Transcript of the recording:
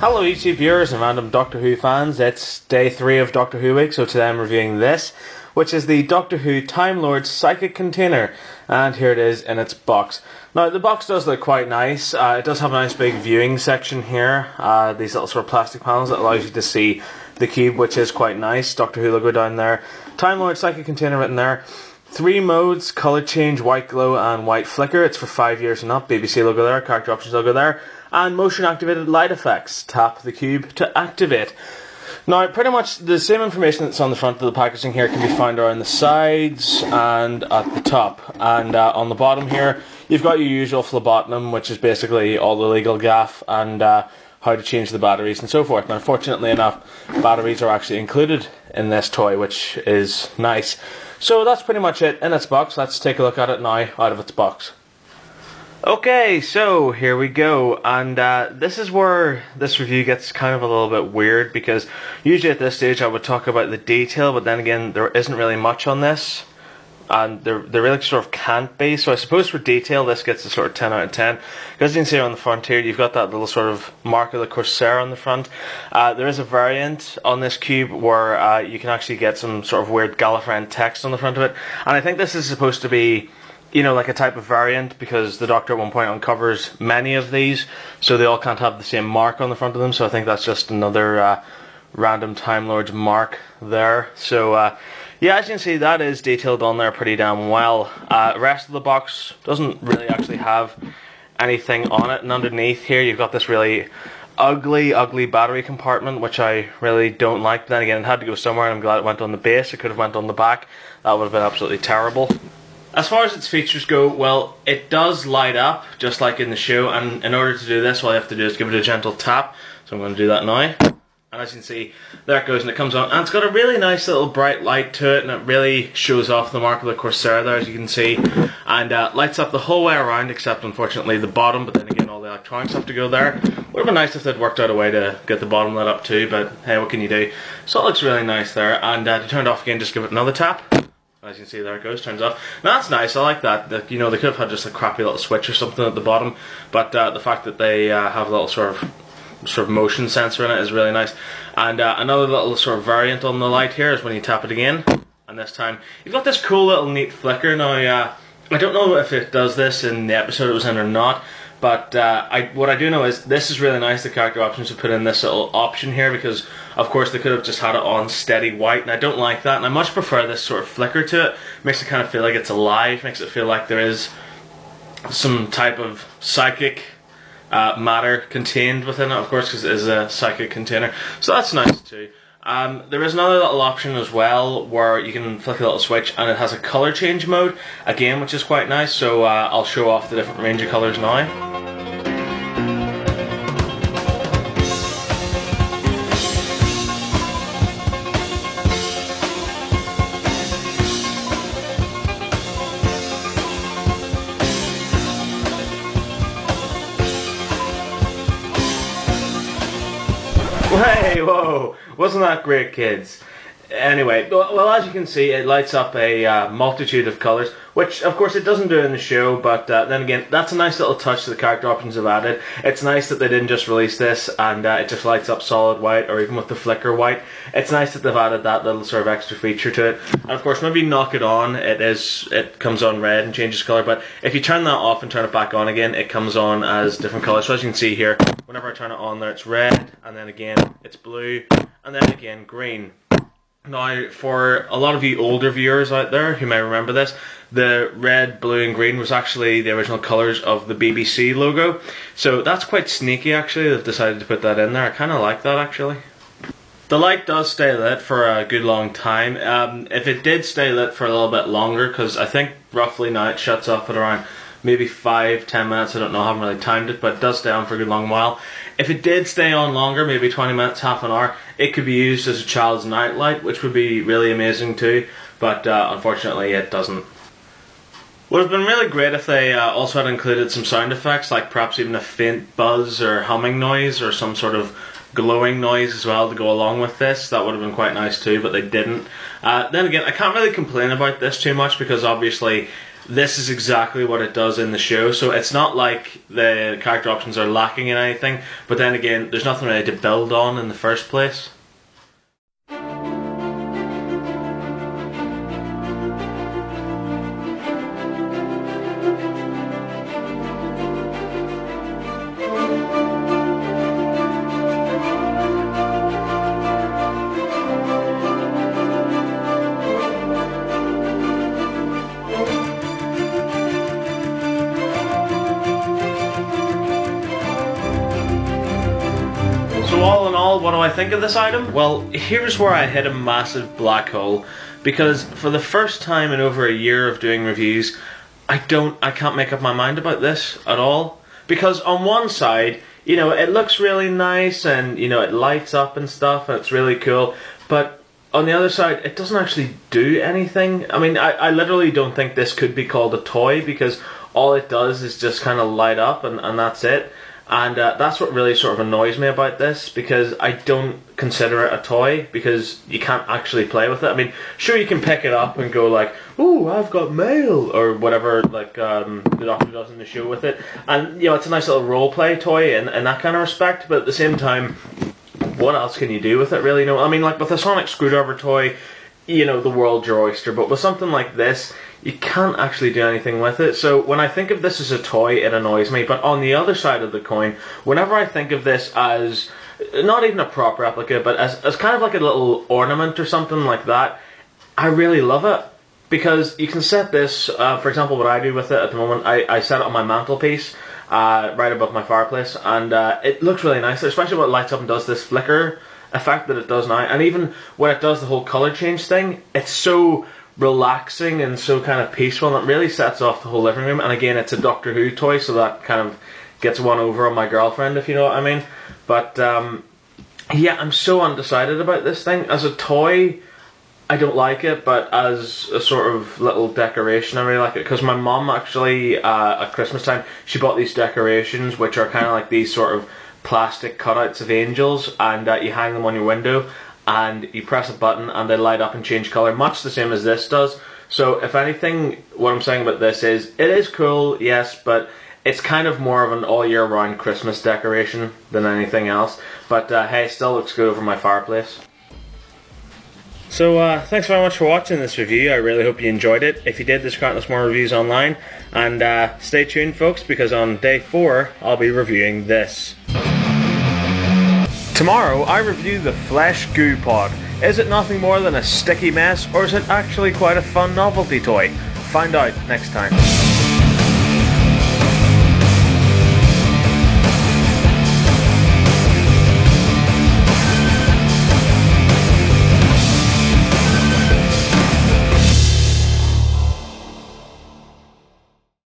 Hello YouTube viewers and random Doctor Who fans, it's day 3 of Doctor Who week, so today I'm reviewing this, which is the Doctor Who Time Lord Psychic Container, and here it is in its box. Now the box does look quite nice, it does have a nice big viewing section here, these little sort of plastic panels that allows you to see the cube, which is quite nice, Doctor Who logo down there, Time Lord Psychic Container written there. 3 modes, colour change, white glow and white flicker. It's for 5 years and up. BBC logo there, character options logo there. And motion activated light effects. Tap the cube to activate. Now pretty much the same information that's on the front of the packaging here can be found around the sides and at the top. And on the bottom here you've got your usual phlebotomy, which is basically all the legal gaff and how to change the batteries and so forth. Now fortunately enough, batteries are actually included in this toy, which is nice. So that's pretty much it in its box. Let's take a look at it now out of its box. Okay, so here we go, and this is where this review gets kind of a little bit weird, because usually at this stage I would talk about the detail, but then again there isn't really much on this, and there really sort of can't be. So I suppose for detail this gets a sort of 10 out of 10. As you can see on the front here, you've got that little sort of mark of the Corsair on the front. There is a variant on this cube where you can actually get some sort of weird Gallifreyan text on the front of it, and I think this is supposed to be, you know, like a type of variant, because the Doctor at one point uncovers many of these, so they all can't have the same mark on the front of them, so I think that's just another random Time Lord's mark there. So yeah, as you can see, that is detailed on there pretty damn well. The rest of the box doesn't really actually have anything on it, and underneath here you've got this really ugly battery compartment, which I really don't like. But then again, it had to go somewhere, and I'm glad it went on the base. It could have went on the back. That would have been absolutely terrible. As far as its features go, well, it does light up, just like in the show, and in order to do this, all you have to do is give it a gentle tap. So I'm going to do that now. And as you can see, there it goes, and it comes on, and it's got a really nice little bright light to it, and it really shows off the mark of the Corsair there, as you can see, and lights up the whole way around, except unfortunately the bottom, but then again all the electronics have to go there. Would have been nice if they'd worked out a way to get the bottom lit up too, but hey, what can you do? So it looks really nice there, and to turn it off again, just give it another tap. As you can see, there it goes, turns off. Now that's nice, I like that. You know, they could have had just a crappy little switch or something at the bottom, but the fact that they have a little sort of motion sensor in it is really nice. And another little sort of variant on the light here is when you tap it again, and this time you've got this cool little neat flicker. Now I don't know if it does this in the episode it was in or not, but what I do know is this is really nice. The character options have put in this little option here, because of course they could have just had it on steady white, and I don't like that, and I much prefer this sort of flicker to it. Makes it kind of feel like it's alive, makes it feel like there is some type of psychic matter contained within it, of course, because it is a psychic container, so that's nice too. There is another little option as well where you can flick a little switch, and it has a colour change mode again, which is quite nice. So I'll show off the different range of colours now. Hey, whoa, wasn't that great, kids? Anyway, well, as you can see, it lights up a multitude of colours, which of course it doesn't do in the show, but then again, that's a nice little touch that the character options have added. It's nice that they didn't just release this and it just lights up solid white, or even with the flicker white. It's nice that they've added that little sort of extra feature to it. And of course, maybe knock it on, it comes on red and changes colour, but if you turn that off and turn it back on again, it comes on as different colours. So as you can see here, whenever I turn it on there, it's red, and then again it's blue, and then again green. Now, for a lot of you older viewers out there who may remember this, the red, blue and green was actually the original colours of the BBC logo. So that's quite sneaky actually, they've decided to put that in there. I kind of like that actually. The light does stay lit for a good long time. If it did stay lit for a little bit longer, because I think roughly now it shuts off at around maybe 5-10 minutes, I don't know, I haven't really timed it, but it does stay on for a good long while. If it did stay on longer, maybe 20 minutes, half an hour, it could be used as a child's nightlight, which would be really amazing too, but unfortunately it doesn't. Would have been really great if they also had included some sound effects, like perhaps even a faint buzz or humming noise or some sort of glowing noise as well to go along with this. That would have been quite nice too, but they didn't. Then again, I can't really complain about this too much, because obviously this is exactly what it does in the show. So it's not like the character options are lacking in anything, but then again, there's nothing really to build on in the first place. So all in all, what do I think of this item? Well, here's where I hit a massive black hole, because for the first time in over a year of doing reviews, I can't make up my mind about this at all. Because on one side, you know, it looks really nice and, you know, it lights up and stuff and it's really cool, but on the other side, it doesn't actually do anything. I mean, I literally don't think this could be called a toy, because all it does is just kind of light up and that's it. And that's what really sort of annoys me about this, because I don't consider it a toy, because you can't actually play with it. I mean, sure, you can pick it up and go like, "Ooh, I've got mail," or whatever, like the Doctor does in the show with it. And, you know, it's a nice little role-play toy in that kind of respect, but at the same time, what else can you do with it, really? You know, I mean, like with a sonic screwdriver toy, you know, the world's your oyster, but with something like this, you can't actually do anything with it. So when I think of this as a toy, it annoys me. But on the other side of the coin, whenever I think of this as not even a prop replica, but as kind of like a little ornament or something like that, I really love it. Because you can set this, for example, what I do with it at the moment, I set it on my mantelpiece, right above my fireplace, and it looks really nice, especially when it lights up and does this flicker effect that it does now. And even when it does the whole colour change thing, it's so relaxing and so kind of peaceful, and it really sets off the whole living room. And again, it's a Doctor Who toy, so that kind of gets one over on my girlfriend, if you know what I mean. But yeah, I'm so undecided about this thing. As a toy, I don't like it, but as a sort of little decoration, I really like it, because my mum actually, at Christmas time, she bought these decorations, which are kind of like these sort of plastic cutouts of angels, and you hang them on your window, and you press a button and they light up and change colour, much the same as this does. So if anything, what I'm saying about this is, it is cool, yes, but it's kind of more of an all year round Christmas decoration than anything else. But hey, it still looks good over my fireplace. So thanks very much for watching this review. I really hope you enjoyed it. If you did, there's countless more reviews online. And stay tuned, folks, because on day 4, I'll be reviewing this. Tomorrow, I review the Flesh Goo Pod. Is it nothing more than a sticky mess, or is it actually quite a fun novelty toy? Find out next time.